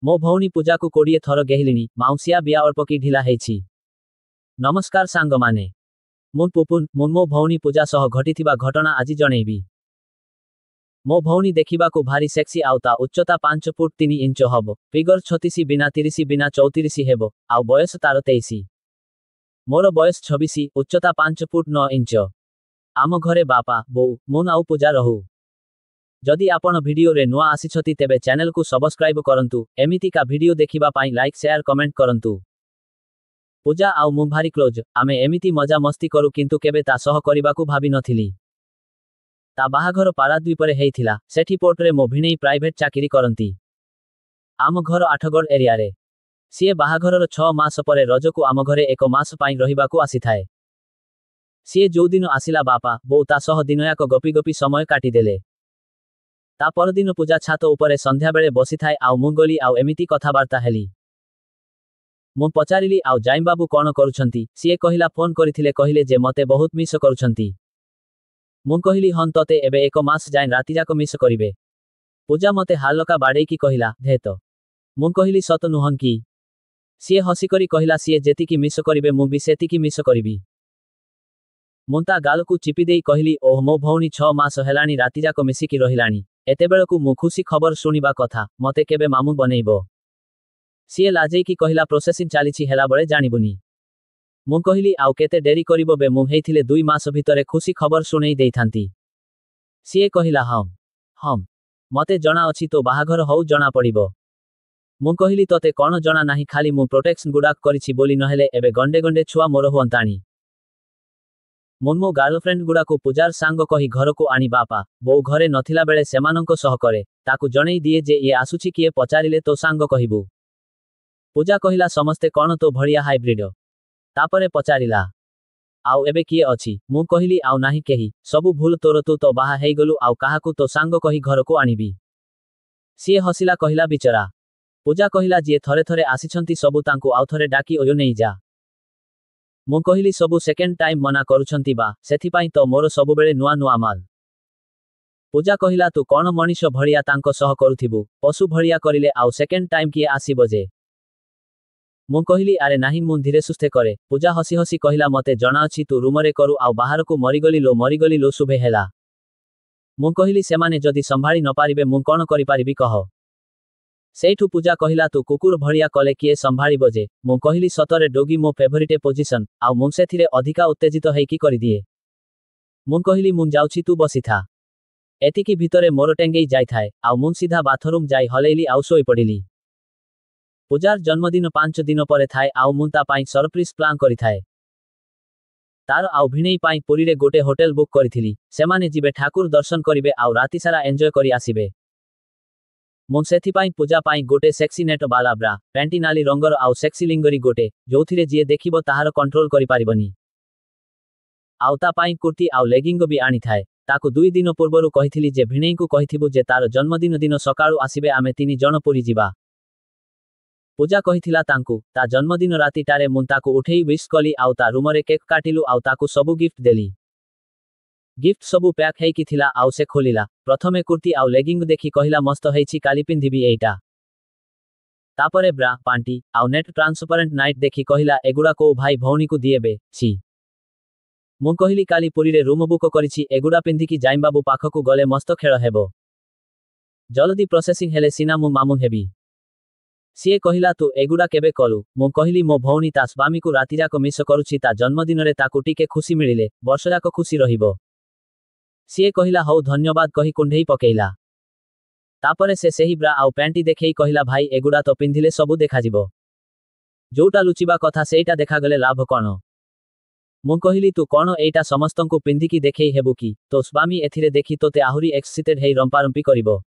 मो भौणी पूजा को 20 थर गेहिलिनी माउसिया बिया अल्पकी ढिला हेछि। नमस्कार सांग माने मु पुपुन मो भौणी पूजा सह घटिथिबा घटना आजि जणेबी। मो भौणी देखिबा को भारी सेक्सी आउता उच्चता 5 फुट 3 इंच हबो फिगर 36 बिना 30 बिना 34 हेबो आउ बयस तार 23। मोर बयस 26 उच्चता 5 फुट 9 इंच। आम घरे बापा बो मुन आउ पूजा रहू। जदि आपण वीडियो रे नुआ आसीछति तेबे चैनल को सब्सक्राइब करंतु एमिति का वीडियो देखिबा पाई लाइक शेयर कमेंट करंतु। पूजा आउ मु भारी क्लोज आमे एमिति मजा मस्ती करू किंतु केबे ता सह करिबा को भाबी नथिली। ता बाहाघर पाराद्वीपरे हेइथिला सेठी पोर्ट रे मो भिणेई प्राइवेट चाकरी करंती। आम घर आठगड़ एरिया रे सीए बाहाघरर 6 मास परे रज को आम घरे 1 मास पाई रहिबा को आसी थाए। सीए जो दिन आसिला बापा बो ता सह दिनयाक गपी गपी समय काटी देले। ता परदिन पूजा छात उपरे संध्या बेले बसी थाए आउ मु गली आउ एमिति कथाबार्ता हेली। मु पचारिली आउ जाइम बाबू कौन करुछंती सीए कहिला फोन करिथिले कहिले जे मते बहुत मिस करुछंती। मु कहिली हन तते एबे 1 मास जाय राति जाक मिस करिवे। पूजा मते हालका बाडे की कहिला धेत मु कहिली सत नुहन की। सीए हसी करी कहिला सीए जेतिकी मिस करिवे मु भी सेतिकी मिस करिवी। मुंता गाल को चिपी देई कहिली ओह मो भौणी 6 मास हेलानी राति जाक मिसिकी रहिलानी एतेबेलकू मु खुशी खबर सुनिबा कथा मते केबे मामू बनेइबो। सीए लाजेई की कहिला प्रोसेसिंग चालिछि हेला बळे जानिबुनी। मु कहिली आउ केते डेरी करिबो बे मु हेइथिले 2 मास भितरे खुशी खबर सुनेई देइथांती। सीए कहिला हम मते जणा अछि तो बाहाघर हौ जणा पडिबो। मु कहिली तते कोन जणा नाही खाली मु प्रोटेक्शन गुडाक करिछि बोली नहेले एबे गंडे गंडे छुआ मोर हुअंताणी। मो गर्लफ्रेंड गुड़ा को पूजार सांग कही घर को आनी बापा बो घरे नथिला बेले सेमानंको सह करे ताकू जणेई दिए जे ये आसुछि किए पचारिले तो सांग कहिबु। पूजा कहिला समस्ते कोन तो भड़िया हाइब्रिड। तापरे पचारिला आउ एबे किए अछि मु कहिली आउ नाही केही सबु भूल तोर तू तो बाहा हेई गलु आउ काहाकू तो सांग कही घर को आनिबी। सीए हसिला कहिला बिचरा। पूजा कहिला जिए थरे थरे आसिछंती सबु तांकू आउ थरे डाकी ओयो नेई जा। मु कहिली सबु सेकेंड टाइम मना करुछंती बा सेथिपाई तो मोर सबु बेले नुआ नुआ माल। पूजा कहिला तू कोन मनीष भड़िया तांको सह करुथिबु पशु भड़िया करिले आउ सेकेंड टाइम किए आसीबो जे। मु कहिली अरे नाही मु धीरे सुस्थे करे। पूजा हसी हसी कहिला मते जणा अछि तू रूमरे करू आउ बाहर को मरिगली लो सुबे हेला। मु कहिली सेमाने जदि संभाळी न पारिबे मु कोन करि पारिबी कह। सेठू पूजा कहिला तू कुकुर भड़िया कले किए संभाळी बजे। मु कहिली सतरे डोगी मो फेवरिटे पोजिशन आउ मु सेथिरे अधिका उत्तेजित हेइकी करि दिए। मु कहिली मु जाउछि तू बसी था। एतिकी भितरे मोर टेंगेई जाय थाए आउ मु सीधा बाथरूम जाई हलेइली आउ सोई पडिली। पूजार जन्मदिन 5 दिन परे थाए आउ मु ता पाई सरप्राइज प्लान करि थाए। तार आउ भिणेई पाई पुरी रे गोटे होटल बुक करिथिली सेमाने जिबे ठाकुर दर्शन करिवे आउ राति सारा एन्जॉय करि आसीबे। मु सेथिपाई पूजा पाई गोटे सेक्सी नेट बाला ब्रा पैंटी नाली रंगर आउ सेक्सी लिंगरी गोटे जोथिरे जिए देखिबो ताहार कंट्रोल करि पारिबनी। आउ ता पाई कुर्ती आउ लेगिंग भी आनी थाए ताकू 2 दिन पूर्वरु कहिथिली जे भिणेई को कहिथिबो जे तार जन्मदिन दिन सकाळु आसीबे आमे 3 जण पुरी जिबा। पूजा कहिथिला तांकू ता जन्मदिन राति टारे मु ताकू उठेई विश कली आउ ता रूमरे केक काटिलु आउ ताकू सबु गिफ्ट देली। गिफ्ट सबु पैक हेइकी थिला आउ से खोलिला प्रथमे कुर्ती आउ लेगिंग देखि कहिला मस्त हेइछि काली पिंधिबी एइटा। तापरे ब्रा पांटी आउ नेट ट्रांसपेरेंट नाइट देखि कहिला एगुडा को भाई भौणी को दिएबे छी। मु कहिली काली पुरी रे रूम बुक करिछि एगुडा पिंधिकी जाइम बाबू पाखकू गले मस्त खेळ हेबो। जल्दी प्रोसेसिंग हेले सिना मु मामू हेबी। सीए कहिला तू एगुडा केबे कलु। मु कहिली मो भौणी ता स्वामी को राति जाक मिस करुछि ता जन्मदिन रे ताकू टिके खुशी मिलिले वर्ष जाक खुशी रहिबो। सीए कहिला हौ धन्यवाद कही कुंढेई पकेइला। तापरे से सेही ब्रा आउ पैंटी देखेई कहिला भाई एगुडा तो पिंधिले सबु देखा जिवो जोटा लुचिबा कथा सेइटा देखा गले लाभ कोन। मु कहिली तू कोन एइटा समस्तंकु पिंधिकी देखेई हेबु की तो स्वामी एथिरे देखि तोते आहुरी एक्साइटेड हेई रंपारंपी करिवो।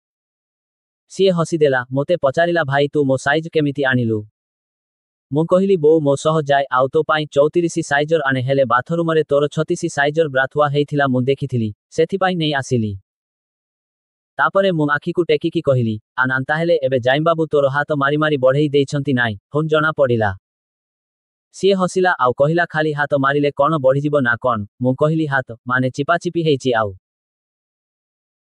सीए हसी देला मोते पचारिला भाई तू मो साइज केमिति आनिलु। मु कहिली बो मो सह जाय आउ तो पाई 34 साइजर आने हेले बाथरूम रे तोर 36 साइजर ब्राथुआ हेइथिला मु देखिथिली सेथिपाई नै आसिली। तापरे मु आखी को टेकी की कहिली आनंता हेले एबे जाइम बाबू तोर हाथ मारी मारी बढ़ेई देइछंती नाई हुन जणा पडिला। सीए हसिला आउ कहिला खाली हाथ मारिले कोन बढ़ी जिवो ना कोन। मु कहिली हाथ माने चिपा चिपी हेइछि आउ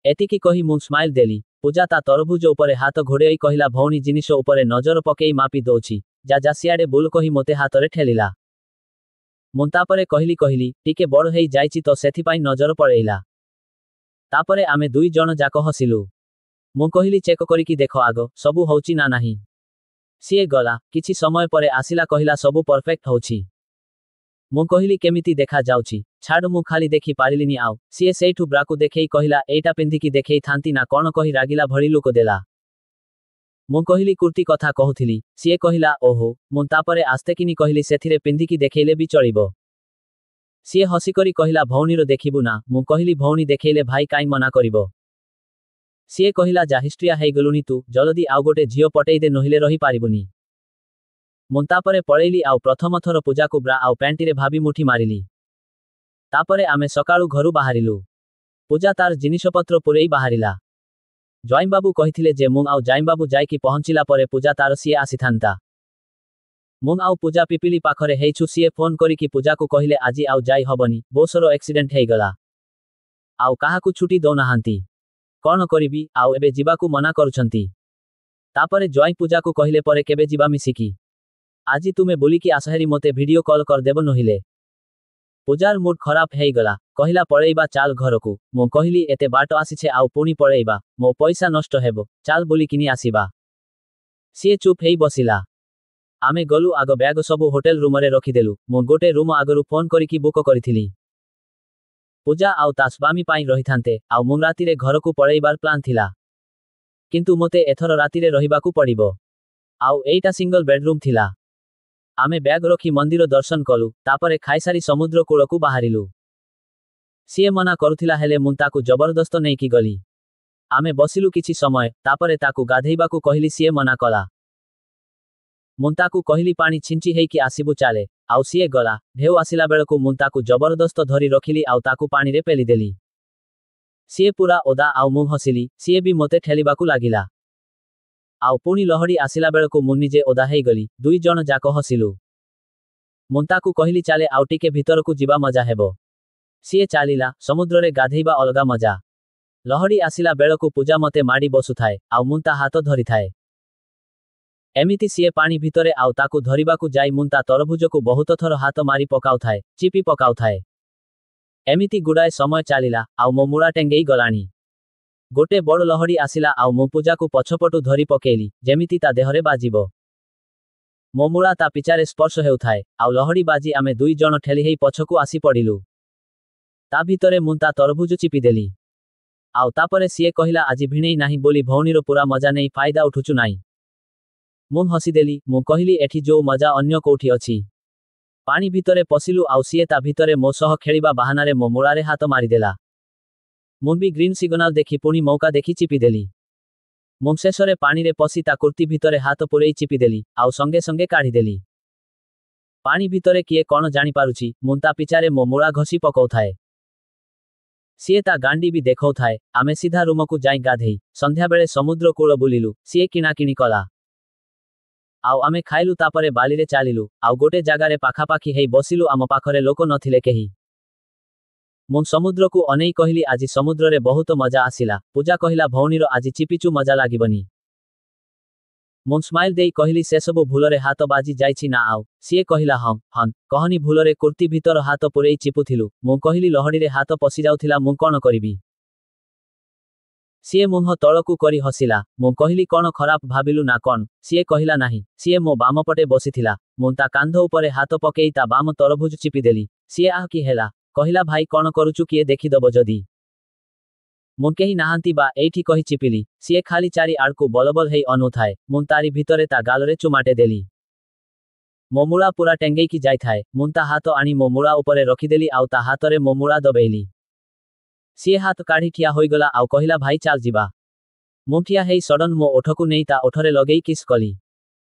एतिकी कही मु स्माइल देली। ପୂଜା ତା ତରଭୁଜ ଉପରେ ହାତ ଘୋଡ଼େଇ କହିଲା ଭଉଣୀ ଜିନିଷ ଉପରେ ନଜର ପକେଇ ମାପି ଦଉଛି ଯା ସିଆଡ଼େ ବୁଲ କହି ମୋତେ ହାତରେ ଠେଲିଲା। ମୁଁ ତାପରେ କହିଲି ଟିକେ ବଡ଼ ହେଇ ଯାଇଛି ତ ସେଥିପାଇଁ ନଜର ପଳେଇଲା। ତାପରେ ଆମେ ଦୁଇ ଜଣ ଯାକ ହସିଲୁ। ମୁଁ କହିଲି ଚେକ କରିକି ଦେଖ ଆଗ ସବୁ ହଉଛି ନା ନାହିଁ। ସିଏ ଗଲା କିଛି ସମୟ ପରେ ଆସିଲା କହିଲା ସବୁ ପରଫେକ୍ଟ ହଉଛି। ମୁଁ କହିଲି କେମିତି ଦେଖା ଯାଉଛି ଛାଡ଼ ମୁଁ ଖାଲି ଦେଖି ପାରିଲିନି ଆଉ। ସିଏ ସେଇଠୁ ବ୍ରାକୁ ଦେଖେଇ କହିଲା ଏଇଟା ପିନ୍ଧିକି ଦେଖେଇ ଥାନ୍ତି ନା କଣ କହି ରାଗିଲା ଭଳି ଲୁକ ଦେଲା। ମୁଁ କହିଲି କୁର୍ତ୍ତି କଥା କହୁଥିଲି। ସିଏ କହିଲା ଓହୋ। ମୁଁ ତାପରେ ଆସ୍ତେକିନି କହିଲି ସେଥିରେ ପିନ୍ଧିକି ଦେଖେଇଲେ ବି ଚଳିବ। ସିଏ ହସିକରି କହିଲା ଭଉଣୀର ଦେଖିବୁ ନା। ମୁଁ କହିଲି ଭଉଣୀ ଦେଖେଇଲେ ଭାଇ କାଇଁ ମନା କରିବ। ସିଏ କହିଲା ଯା ହିଷ୍ଟ୍ରିଆ ହେଇଗଲୁଣି ତୁ ଜଲଦି ଆଉ ଗୋଟେ ଝିଅ ପଟେଇଦେ ନହିଲେ ରହି ପାରିବୁନି। ମୁଁ ତାପରେ ପଳେଇଲି ଆଉ ପ୍ରଥମ ଥର ପୂଜାକୁ ବ୍ରା ଆଉ ପ୍ୟାଣ୍ଟିରେ ଭାବି ମୁଠି ମାରିଲି। ତାପରେ ଆମେ ସକାଳୁ ଘରୁ ବାହାରିଲୁ। ପୂଜା ତାର ଜିନିଷପତ୍ର ପୁରେଇ ବାହାରିଲା। ଜୟମ୍ବାବୁ କହିଥିଲେ ଯେ ମୁଁ ଆଉ ଜାଇମ୍ବାବୁ ଯାଇକି ପହଞ୍ଚିଲା ପରେ ପୂଜା ତାର ସିଏ ଆସିଥାନ୍ତା। ମୁଁ ଆଉ ପୂଜା ପିପିଲି ପାଖରେ ହେଇଛୁ ସିଏ ଫୋନ କରିକି ପୂଜାକୁ କହିଲେ ଆଜି ଆଉ ଯାଇ ହବନି ବୋସର ଏକ୍ସିଡେଣ୍ଟ ହେଇଗଲା। ଆଉ କାହାକୁ ଛୁଟି ଦଉନାହାନ୍ତି। କଣ କରିବି ଆଉ ଏବେ ଯିବାକୁ ମନା କରୁଛନ୍ତି। ତାପରେ ଜୟ ପୂଜାକୁ କହିଲେ ପରେ କେବେ ଯିବା ମିଶିକି। ଆଜି ତୁମେ ବୁଲିକି ଆସହେରି ମୋତେ ଭିଡିଓ କଲ୍ କରିଦେବ ନହିଲେ। ପୂଜାର ମୁଡ୍ ଖରାପ ହେଇଗଲା କହିଲା ପଳେଇବା ଚାଲ ଘରକୁ। ମୁଁ କହିଲି ଏତେ ବାଟ ଆସିଛେ ଆଉ ପୁଣି ପଳେଇବା ମୋ ପଇସା ନଷ୍ଟ ହେବ ଚାଲ ବୁଲିକିନି ଆସିବା। ସିଏ ଚୁପ ହେଇ ବସିଲା। ଆମେ ଗଲୁ ଆଗ ବ୍ୟାଗ ସବୁ ହୋଟେଲ ରୁମରେ ରଖିଦେଲୁ। ମୁଁ ଗୋଟେ ରୁମ ଆଗରୁ ଫୋନ କରିକି ବୁକ କରିଥିଲି। ପୂଜା ଆଉ ତା ସ୍ୱାମୀ ପାଇଁ ରହିଥାନ୍ତେ ଆଉ ମୁଁ ରାତିରେ ଘରକୁ ପଳେଇବାର ପ୍ଲାନ୍ ଥିଲା। କିନ୍ତୁ ମୋତେ ଏଥର ରାତିରେ ରହିବାକୁ ପଡ଼ିବ। ଆଉ ଏଇଟା ସିଙ୍ଗଲ ବେଡରୁମ୍ ଥିଲା। ଆମେ ବ୍ୟାଗ ରଖି ମନ୍ଦିର ଦର୍ଶନ କଲୁ ତାପରେ ଖାଇସାରି ସମୁଦ୍ର କୂଳକୁ ବାହାରିଲୁ। ସିଏ ମନା କରୁଥିଲା ହେଲେ ମୁଁ ତାକୁ ଜବରଦସ୍ତ ନେଇକି ଗଲି। ଆମେ ବସିଲୁ କିଛି ସମୟ ତାପରେ ତାକୁ ଗାଧେଇବାକୁ କହିଲି ସିଏ ମନା କଲା। ମୁଁ ତାକୁ କହିଲି ପାଣି ଛିଞ୍ଚି ହେଇକି ଆସିବୁ ଚାଲେ ଆଉ ସିଏ ଗଲା। ଢେଉ ଆସିଲା ବେଳକୁ ମୁଁ ତାକୁ ଜବରଦସ୍ତ ଧରି ରଖିଲି ଆଉ ତାକୁ ପାଣିରେ ପେଲିଦେଲି। ସିଏ ପୁରା ଓଦା ଆଉ ମୁଁ ହସିଲି ସିଏ ବି ମୋତେ ଠେଲିବାକୁ ଲାଗିଲା। ଆଉ ପୁଣି ଲହଡ଼ି ଆସିଲା ବେଳକୁ ମୁଁ ନିଜେ ଓଦା ହେଇଗଲି ଦୁଇ ଜଣ ଯାକ ହସିଲୁ। ମୁଁ ତାକୁ କହିଲି ଚାଲେ ଆଉ ଟିକେ ଭିତରକୁ ଯିବା ମଜା ହେବ। ସିଏ ଚାଲିଲା। ସମୁଦ୍ରରେ ଗାଧେଇବା ଅଲଗା ମଜା। ଲହଡ଼ି ଆସିଲା ବେଳକୁ ପୂଜା ମୋତେ ମାଡ଼ି ବସୁଥାଏ ଆଉ ମୁଁ ତା ହାତ ଧରିଥାଏ। ଏମିତି ସିଏ ପାଣି ଭିତରେ ଆଉ ତାକୁ ଧରିବାକୁ ଯାଇ ମୁଁ ତା ତରଭୁଜକୁ ବହୁତ ଥର ହାତ ମାରି ପକାଉଥାଏ ଚିପି ପକାଉଥାଏ। ଏମିତି ଗୁଡ଼ାଏ ସମୟ ଚାଲିଲା ଆଉ ମୋ ମୂଳା ଟେଙ୍ଗେଇ ଗଲାଣି। ଗୋଟେ ବଡ଼ ଲହଡ଼ି ଆସିଲା ଆଉ ମୁଁ ପୂଜାକୁ ପଛପଟୁ ଧରି ପକେଇଲି ଯେମିତି ତା ଦେହରେ ବାଜିବ। ମୋ ମୂଳା ତା ପିଚାରେ ସ୍ପର୍ଶ ହେଉଥାଏ ଆଉ ଲହଡ଼ି ବାଜି ଆମେ ଦୁଇ ଜଣ ଠେଲି ହେଇ ପଛକୁ ଆସି ପଡ଼ିଲୁ। ତା ଭିତରେ ମୁଁ ତା ତରଭୁଜ ଚିପିଦେଲି। ଆଉ ତାପରେ ସିଏ କହିଲା ଆଜି ଭିଣେଇ ନାହିଁ ବୋଲି ଭଉଣୀର ପୁରା ମଜା ନେଇ ଫାଇଦା ଉଠୁଛୁ ନାହିଁ। ମୁଁ ହସିଦେଲି। ମୁଁ କହିଲି ଏଠି ଯୋଉ ମଜା ଅନ୍ୟ କୋଉଠି ଅଛି। ପାଣି ଭିତରେ ପଶିଲୁ ଆଉ ସିଏ ତା ଭିତରେ ମୋ ସହ ଖେଳିବା ବାହାନାରେ ମୋ ମୂଳାରେ ହାତ ମାରିଦେଲା। ମୁଁ ବି ଗ୍ରୀନ୍ ସିଗ୍ନାଲ ଦେଖି ପୁଣି ମୌକା ଦେଖି ଚିପିଦେଲି। ମୁଁ ଶେଷରେ ପାଣିରେ ପଶି ତା କୁର୍ତ୍ତି ଭିତରେ ହାତ ପୁରେଇ ଚିପିଦେଲି ଆଉ ସଙ୍ଗେ ସଙ୍ଗେ କାଢ଼ିଦେଲି। ପାଣି ଭିତରେ କିଏ କଣ ଜାଣିପାରୁଛି ମୁଁ ତା ପିଚାରେ ମୋ ମୂଳା ଘଷି ପକଉଥାଏ। ସିଏ ତା ଗାଣ୍ଡି ବି ଦେଖଉଥାଏ। ଆମେ ସିଧା ରୁମକୁ ଯାଇ ଗାଧେଇ ସନ୍ଧ୍ୟାବେଳେ ସମୁଦ୍ର କୂଳ ବୁଲିଲୁ ସିଏ କିଣାକିଣି କଲା। ଆଉ ଆମେ ଖାଇଲୁ ତାପରେ ବାଲିରେ ଚାଲିଲୁ ଆଉ ଗୋଟେ ଜାଗାରେ ପାଖାପାଖି ହେଇ ବସିଲୁ ଆମ ପାଖରେ ଲୋକ ନଥିଲେ କେହି। ମୁଁ ସମୁଦ୍ରକୁ ଅନେଇ କହିଲି ଆଜି ସମୁଦ୍ରରେ ବହୁତ ମଜା ଆସିଲା। ପୂଜା କହିଲା ଭଉଣୀର ଆଜି ଚିପିଚୁ ମଜା ଲାଗିବନି। ମୁଁ ସ୍ମାଇଲ ଦେଇ କହିଲି ସେସବୁ ଭୁଲରେ ହାତ ବାଜି ଯାଇଛି ନା ଆଉ। ସିଏ କହିଲା ହଁ କହନି ଭୁଲରେ କୁର୍ତ୍ତି ଭିତର ହାତ ପୁରେଇ ଚିପୁଥିଲୁ। ମୁଁ କହିଲି ଲହଡ଼ିରେ ହାତ ପଶିଯାଉଥିଲା ମୁଁ କଣ କରିବି। ସିଏ ମୁହଁ ତଳକୁ କରି ହସିଲା। ମୁଁ କହିଲି କଣ ଖରାପ ଭାବିଲୁ ନା କଣ। ସିଏ କହିଲା ନାହିଁ। ସିଏ ମୋ ବାମ ପଟେ ବସିଥିଲା। ମୁଁ ତା କାନ୍ଧ ଉପରେ ହାତ ପକେଇ ତା ବାମ ତରଭୁଜ ଚିପିଦେଲି। ସିଏ ଆହ କି ହେଲା କହିଲା ଭାଇ କଣ କରୁଛୁ କିଏ ଦେଖିଦବ ଯଦି। ମୁଁ କେହି ନାହାନ୍ତି ବା ଏଇଠି କହି ଚିପିଲି। ସିଏ ଖାଲି ଚାରି ଆଡ଼କୁ ବଲବଲ ହେଇ ଅନଉଥାଏ। ମୁଁ ତାରି ଭିତରେ ତା ଗାଲରେ ଚୁମାଟେ ଦେଲି। ମୋ ମୂଳା ପୁରା ଟେଙ୍ଗେଇକି ଯାଇଥାଏ। ମୁଁ ତା ହାତ ଆଣି ମୋ ମୂଳା ଉପରେ ରଖିଦେଲି ଆଉ ତା ହାତରେ ମୋ ମୂଳା ଦବେଇଲି। ସିଏ ହାତ କାଢ଼ି ଠିଆ ହୋଇଗଲା ଆଉ କହିଲା ଭାଇ ଚାଲ ଯିବା। ମୁଁ ଠିଆ ହେଇ ସଡନ୍ ମୋ ଓଠକୁ ନେଇ ତା ଓଠରେ ଲଗେଇ କିସ୍ କଲି।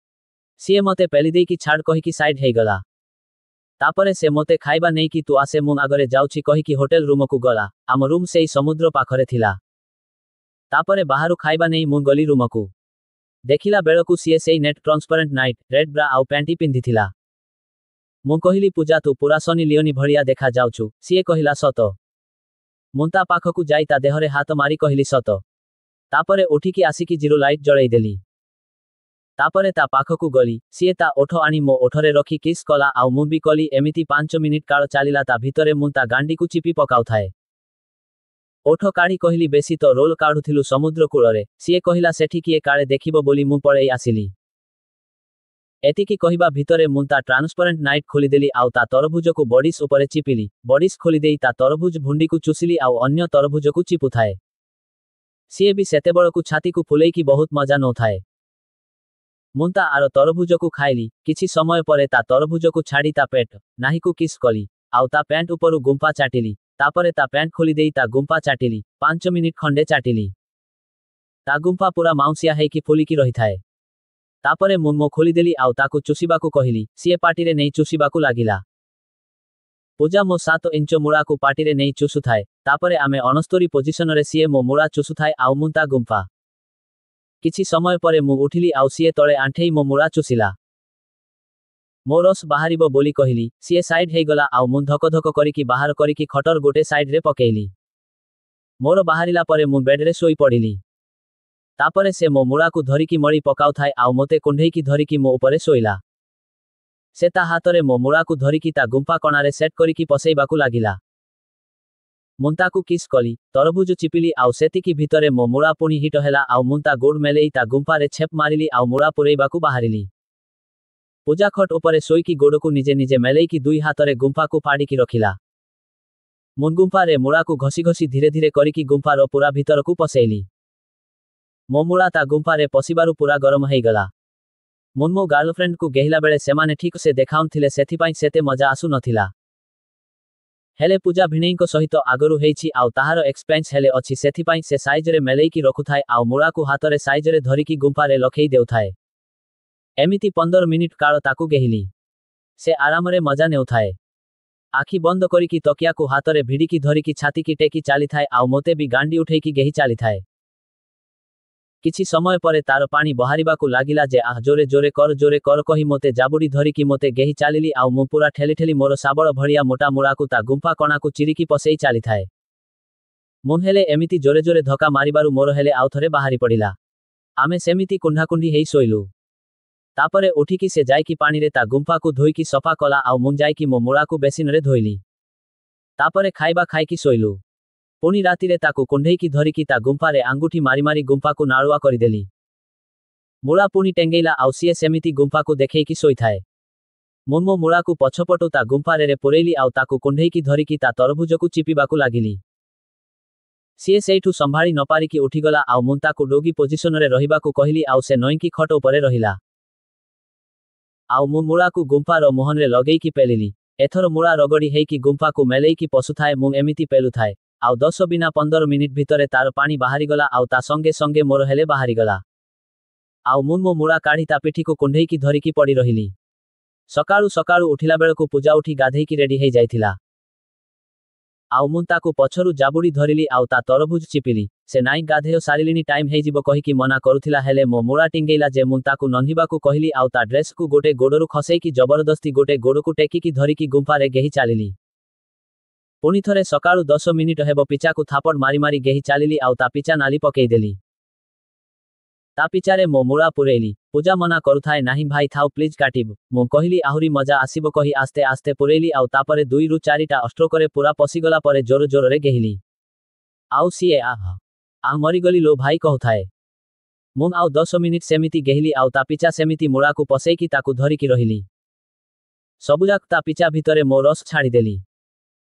ସିଏ ମୋତେ ପେଲିଦେଇକି ଛାଡ଼ କହିକି ସାଇଡ୍ ହେଇଗଲା। ତାପରେ ସେ ମୋତେ ଖାଇବା ନେଇକି ତୁ ଆସେ ମୁଁ ଆଗରେ ଯାଉଛି କହିକି ହୋଟେଲ ରୁମକୁ ଗଲା। ଆମ ରୁମ୍ ସେଇ ସମୁଦ୍ର ପାଖରେ ଥିଲା। ତାପରେ ବାହାରୁ ଖାଇବା ନେଇ ମୁଁ ଗଲି ରୁମକୁ। ଦେଖିଲା ବେଳକୁ ସିଏ ସେଇ ନେଟ୍ ଟ୍ରାନ୍ସପରେଣ୍ଟ ନାଇଟ୍ ରେଡ୍ ବ୍ରା ଆଉ ପ୍ୟାଣ୍ଟି ପିନ୍ଧିଥିଲା। ମୁଁ କହିଲି ପୂଜା ତୁ ପୁରା ସନି ଲିଓନି ଭଳିଆ ଦେଖା ଯାଉଛୁ। ସିଏ କହିଲା ସତ। ମୁଁ ତା ପାଖକୁ ଯାଇ ତା ଦେହରେ ହାତ ମାରି କହିଲି ସତ। ତାପରେ ଉଠିକି ଆସିକି ଜିରୋ ଲାଇଟ୍ ଜଳେଇ ଦେଲି। ତାପରେ ତା ପାଖକୁ ଗଲି, ସିଏ ତା ଓଠ ଆଣି ମୋ ଓଠରେ ରଖି କିସ୍ କଲା ଆଉ ମୁଁ ବି କଲି। ଏମିତି 5 ମିନିଟ୍ କାଳ ଚାଲିଲା। ତା ଭିତରେ ମୁଁ ତା ଗାଣ୍ଡିକୁ ଚିପି ପକାଉଥାଏ। ଓଠ କାଢି କହିଲି ବେଶୀ ତ ରୋଲ କାଢୁଥିଲୁ ସମୁଦ୍ର କୂଳରେ। ସିଏ କହିଲା ସେଠି କିଏ କାଳେ ଦେଖିବ ବୋଲି ମୁଁ ପଳେଇ ଆସିଲି। ଏତିକି କହିବା ଭିତରେ ମୁଁ ତା ଟ୍ରାନ୍ସପରେଣ୍ଟ ନାଇଟ୍ ଖୋଲିଦେଲି ଆଉ ତା ତରଭୁଜକୁ ବଡିସ୍ ଉପରେ ଚିପିଲି। ବଡିସ୍ ଖୋଲିଦେଇ ତା ତରଭୁଜ ଭୁଣ୍ଡିକୁ ଚୁଷିଲି ଆଉ ଅନ୍ୟ ତରଭୁଜକୁ ଚିପୁଥାଏ। ସିଏ ବି ସେତେବେଳକୁ ଛାତିକୁ ଫୁଲେଇକି ବହୁତ ମଜା ନଉଥାଏ। ମୁଁ ତା ଆର ତରଭୁଜକୁ ଖାଇଲି। କିଛି ସମୟ ପରେ ତା ତରଭୁଜକୁ ଛାଡ଼ି ତା ପେଟ ନାହିକୁ କିସ୍ କଲି। ଆଉ ତା ପ୍ୟାଣ୍ଟ ଉପରୁ ଗୁମ୍ଫା ଚାଟିଲି। ତାପରେ ତା ପ୍ୟାଣ୍ଟ ଖୋଲିଦେଇ ତା ଗୁମ୍ଫା ଚାଟିଲି। 5 ମିନିଟ୍ ଖଣ୍ଡେ ଚାଟିଲି। ତା ଗୁମ୍ଫା ପୁରା ମାଉଁସିଆ ହେଇକି ଫୁଲିକି ରହିଥାଏ। ତାପରେ ମୁଁ ମୋ ଖୋଲିଦେଲି ଆଉ ତାକୁ ଚୁଷିବାକୁ କହିଲି। ସିଏ ପାଟିରେ ନେଇ ଚୁଷିବାକୁ ଲାଗିଲା। ପୂଜା ମୋ 7 ଇଞ୍ଚ ମୂଳାକୁ ପାଟିରେ ନେଇ ଚୁଷୁଥାଏ। ତାପରେ ଆମେ ଅଣସ୍ତରୀ ପୋଜିସନରେ ସିଏ ମୋ ମୂଳା ଚୁଷୁଥାଏ ଆଉ ମୁଁ ତା ଗୁମ୍ଫା। କିଛି ସମୟ ପରେ ମୁଁ ଉଠିଲି ଆଉ ସିଏ ତଳେ ଆଣ୍ଠେଇ ମୋ ମୂଳା ଚୁଷିଲା। ମୋ ରସ ବାହାରିବ ବୋଲି କହିଲି। ସିଏ ସାଇଡ୍ ହେଇଗଲା ଆଉ ମୁଁ ଧକ ଧକ କରିକି ବାହାର କରିକି ଖଟର ଗୋଟେ ସାଇଡ୍ରେ ପକେଇଲି। ମୋର ବାହାରିଲା ପରେ ମୁଁ ବେଡ୍ରେ ଶୋଇ ପଡ଼ିଲି। ତାପରେ ସେ ମୋ ମୂଳାକୁ ଧରିକି ମଳି ପକାଉଥାଏ ଆଉ ମୋତେ କୁଣ୍ଢେଇକି ଧରିକି ମୋ ଉପରେ ଶୋଇଲା। ସେ ତା ହାତରେ ମୋ ମୂଳାକୁ ଧରିକି ତା ଗୁମ୍ଫା କଣାରେ ସେଟ୍ କରିକି ପସେଇବାକୁ ଲାଗିଲା। ମୁଁ ତାକୁ କିସ୍ କଲି, ତରଭୁଜ ଚିପିଲି ଆଉ ସେତିକି ଭିତରେ ମୋ ମୂଳା ପୁଣି ହିଟ ହେଲା ଆଉ ମୁଁ ତା ଗୋଡ଼ ମେଲେଇ ତା ଗୁମ୍ଫାରେ ଛେପ୍ ମାରିଲି ଆଉ ମୂଳା ପୁରେଇବାକୁ ବାହାରିଲି। ପୂଜା ଖଟ ଉପରେ ଶୋଇକି ଗୋଡ଼କୁ ନିଜେ ନିଜେ ମେଲେଇକି 2 ହାତରେ ଗୁମ୍ଫାକୁ ଫାଡ଼ିକି ରଖିଲା। ମୁଁ ଗୁମ୍ଫାରେ ମୂଳାକୁ ଘଷି ଘଷି ଧୀରେ ଧୀରେ କରିକି ଗୁମ୍ଫାର ପୁରା ଭିତରକୁ ପସେଇଲି। ମୋ ମୂଳା ତା ଗୁମ୍ଫାରେ ପଶିବାରୁ ପୁରା ଗରମ ହେଇଗଲା। ମୁଁ ମୋ ଗାର୍ଲଫ୍ରେଣ୍ଡକୁ ଗେହିଲା ବେଳେ ସେମାନେ ଠିକ୍ ସେ ଦେଖାଉନଥିଲେ ସେଥିପାଇଁ ସେତେ ମଜା ଆସୁ ନଥିଲା। ହେଲେ ପୂଜା ଭିଣେଇଙ୍କ ସହିତ ଆଗରୁ ହେଇଛି ଆଉ ତାହାର ଏକ୍ସପେନ୍ସ ହେଲେ ଅଛି ସେଥିପାଇଁ ସେ ସାଇଜରେ ମେଲେଇକି ରଖୁଥାଏ ଆଉ ମୂଳାକୁ ହାତରେ ସାଇଜରେ ଧରିକି ଗୁମ୍ଫାରେ ଲଖେଇ ଦେଉଥାଏ। ଏମିତି 15 ମିନିଟ୍ କାଳ ତାକୁ ଗେହିଲି। ସେ ଆରାମରେ ମଜା ନେଉଥାଏ। ଆଖି ବନ୍ଦ କରିକି ତକିଆକୁ ହାତରେ ଭିଡ଼ିକି ଧରିକି ଛାତିକି ଟେକି ଚାଲିଥାଏ ଆଉ ମୋତେ ବି ଗାଣ୍ଡି ଉଠେଇକି ଗେହି ଚାଲିଥାଏ। କିଛି ସମୟ ପରେ ତାର ପାଣି ବାହାରିବାକୁ ଲାଗିଲା ଯେ ଆହ ଜୋରେ କର କହି ମୋତେ ଜାବୁଡ଼ି ଧରିକି ମୋତେ ଗେହି ଚାଲିଲି ଆଉ ମୁଁ ପୁରା ଠେଲି ଠେଲି ମୋର ଶାବଳ ଭଳିଆ ମୋଟା ମୂଳାକୁ ତା ଗୁମ୍ଫା କଣାକୁ ଚିରିକି ପସେଇ ଚାଲିଥାଏ। ମୁଁ ହେଲେ ଏମିତି ଜୋରେ ଧକ୍କା ମାରିବାରୁ ମୋର ହେଲେ ଆଉଥରେ ବାହାରି ପଡ଼ିଲା। ଆମେ ସେମିତି କୁଣ୍ଢାକୁଣ୍ଢି ହେଇ ଶୋଇଲୁ। ତାପରେ ଉଠିକି ସେ ଯାଇକି ପାଣିରେ ତା ଗୁମ୍ଫାକୁ ଧୋଇକି ସଫା କଲା ଆଉ ମୁଁ ଯାଇକି ମୋ ମୂଳାକୁ ବେସିନରେ ଧୋଇଲି। ତାପରେ ଖାଇବା ଖାଇକି ଶୋଇଲୁ। ପୁଣି ରାତିରେ ତାକୁ କୁଣ୍ଢେଇକି ଧରିକି ତା ଗୁମ୍ଫାରେ ଆଙ୍ଗୁଠି ମାରି ମାରି ଗୁମ୍ଫାକୁ ନାଳୁଆ କରିଦେଲି। ମୂଳା ପୁଣି ଟେଙ୍ଗେଇଲା ଆଉ ସିଏ ସେମିତି ଗୁମ୍ଫାକୁ ଦେଖେଇକି ଶୋଇଥାଏ। ମୁଁ ମୋ ମୂଳାକୁ ପଛପଟୁ ତା ଗୁମ୍ଫାରେ ପୁରେଇଲି ଆଉ ତାକୁ କୁଣ୍ଢେଇକି ଧରିକି ତା ତରଭୁଜକୁ ଚିପିବାକୁ ଲାଗିଲି। ସିଏ ସେଇଠୁ ସମ୍ଭାଳି ନପାରିକି ଉଠିଗଲା ଆଉ ମୁଁ ତାକୁ ଡୋଗି ପୋଜିସନରେ ରହିବାକୁ କହିଲି ଆଉ ସେ ନଇଁକି ଖଟ ଉପରେ ରହିଲା। ଆଉ ମୁଁ ମୂଳାକୁ ଗୁମ୍ଫାର ମୁହଁରେ ଲଗେଇକି ପେଲିଲି। ଏଥର ମୂଳା ରଗଡ଼ି ହେଇକି ଗୁମ୍ଫାକୁ ମେଲେଇକି ପଶୁଥାଏ ମୁଁ ଏମିତି ପେଲୁଥାଏ। ଆଉ 10 ବିନା 15 ମିନିଟ୍ ଭିତରେ ତାର ପାଣି ବାହାରିଗଲା ଆଉ ତା ସଙ୍ଗେ ସଙ୍ଗେ ମୋର ହେଲେ ବାହାରିଗଲା। ଆଉ ମୁଁ ମୋ ମୂଳା କାଢ଼ି ତା ପିଠିକୁ କୁଣ୍ଢେଇକି ଧରିକି ପଡ଼ି ରହିଲି। ସକାଳୁ ସକାଳୁ ଉଠିଲା ବେଳକୁ ପୂଜା ଉଠି ଗାଧେଇକି ରେଡି ହେଇ ଯାଇଥିଲା। ଆଉ ମୁଁ ତାକୁ ପଛରୁ ଜାବୁଡ଼ି ଧରିଲି ଆଉ ତା ତରଭୁଜ ଚିପିଲି। ସେ ନାଇଁ ଗାଧେୟ ସାରିଲିଣି ଟାଇମ୍ ହେଇଯିବ କହିକି ମନା କରୁଥିଲା ହେଲେ ମୋ ମୂଳା ଟିଙ୍ଗେଇଲା ଯେ ମୁଁ ତାକୁ ନନ୍ହିବାକୁ କହିଲି ଆଉ ତା ଡ୍ରେସ୍କୁ ଗୋଟେ ଗୋଡ଼ରୁ ଖସେଇକି ଜବରଦସ୍ତି ଗୋଟେ ଗୋଡ଼କୁ ଟେକିକି ଧରିକି ଗୁମ୍ଫାରେ ଗେହି ଚାଲିଲି। ପୁଣିଥରେ ସକାଳୁ 10 ମିନିଟ୍ ହେବ ପିଚାକୁ ଥାପଡ଼ ମାରି ମାରି ଗେହି ଚାଲିଲି ଆଉ ତା ପିଚା ନାଲି ପକେଇଦେଲି। ତା ପିଚାରେ ମୋ ମୂଳା ପୁରେଇଲି। ପୂଜା ମନା କରୁଥାଏ ନାହିଁ ଭାଇ ଥାଉ ପ୍ଲିଜ୍ କାଟିବୁ। ମୁଁ କହିଲି ଆହୁରି ମଜା ଆସିବ କହି ଆସ୍ତେ ଆସ୍ତେ ପୁରେଇଲି ଆଉ ତାପରେ 2ରୁ 4ଟା ଅଷ୍ଟ୍ରୋକରେ ପୁରା ପଶିଗଲା ପରେ ଜୋରରେ ଗେହିଲି। ଆଉ ସିଏ ଆହ ମରିଗଲି ଲୋ ଭାଇ କହୁଥାଏ। ମୁଁ ଆଉ 10 ମିନିଟ୍ ସେମିତି ଗେହିଲି ଆଉ ତା ପିଚା ସେମିତି ମୂଳାକୁ ପସେଇକି ତାକୁ ଧରିକି ରହିଲି। ସବୁଯାକ ତା ପିଚା ଭିତରେ ମୋ ରସ ଛାଡ଼ିଦେଲି।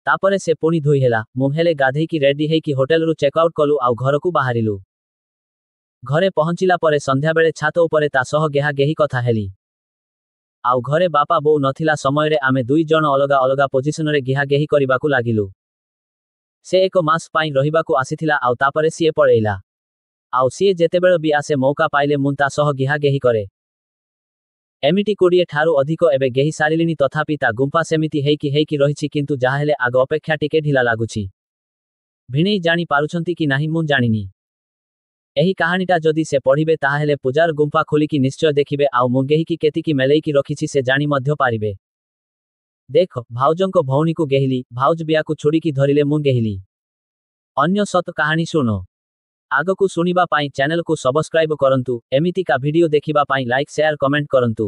ତାପରେ ସେ ପୁଣି ଧୋଇ ହେଲା। ମୁଁ ହେଲେ ଗାଧେଇକି ରେଡି ହେଇକି ହୋଟେଲରୁ ଚେକ୍ଆଉଟ୍ କଲୁ ଆଉ ଘରକୁ ବାହାରିଲୁ। ଘରେ ପହଞ୍ଚିଲା ପରେ ସନ୍ଧ୍ୟାବେଳେ ଛାତ ଉପରେ ତା ସହ ଗେହା ଗେହି କଥା ହେଲି। ଆଉ ଘରେ ବାପା ବୋଉ ନଥିଲା ସମୟରେ ଆମେ 2 ଜଣ ଅଲଗା ଅଲଗା ପୋଜିସନରେ ଗେହା ଗେହି କରିବାକୁ ଲାଗିଲୁ। ସେ 1 ମାସ ପାଇଁ ରହିବାକୁ ଆସିଥିଲା ଆଉ ତାପରେ ସିଏ ପଳେଇଲା। ଆଉ ସିଏ ଯେତେବେଳେ ବି ଆସେ ମୌକା ପାଇଲେ ମୁଁ ତା ସହ ଗେହା ଗେହି କରେ। ଏମିତି 20 ଠାରୁ ଅଧିକ ଏବେ ଗେହି ସାରିଲିଣି ତଥାପି ତା ଗୁମ୍ଫା ସେମିତି ହେଇକି ରହିଛି କିନ୍ତୁ ଯାହାହେଲେ ଆଗ ଅପେକ୍ଷା ଟିକେ ଢିଲା ଲାଗୁଛି। ଭିଣେଇ ଜାଣି ପାରୁଛନ୍ତି କି ନାହିଁ ମୁଁ ଜାଣିନି। ଏହି କାହାଣୀଟା ଯଦି ସେ ପଢ଼ିବେ ତାହାହେଲେ ପୂଜାର ଗୁମ୍ଫା ଖୋଲିକି ନିଶ୍ଚୟ ଦେଖିବେ ଆଉ ମୁଁ ଗେହିକି କେତିକି ମେଲେଇକି ରଖିଛି ସେ ଜାଣି ମଧ୍ୟ ପାରିବେ। ଦେଖ ଭାଉଜଙ୍କ ଭଉଣୀକୁ ଗେହିଲି, ଭାଉଜ ବିୟାକୁ ଛୁଡ଼ିକି ଧରିଲେ ମୁଁ ଗେହିଲି। ଅନ୍ୟ ସତ କାହାଣୀ ଶୁଣ। आगकू सुनिबा पाई चैनल को सब्सक्राइब करंतु एमितिका वीडियो देखिबा पाई लाइक शेयर कमेंट करंतु।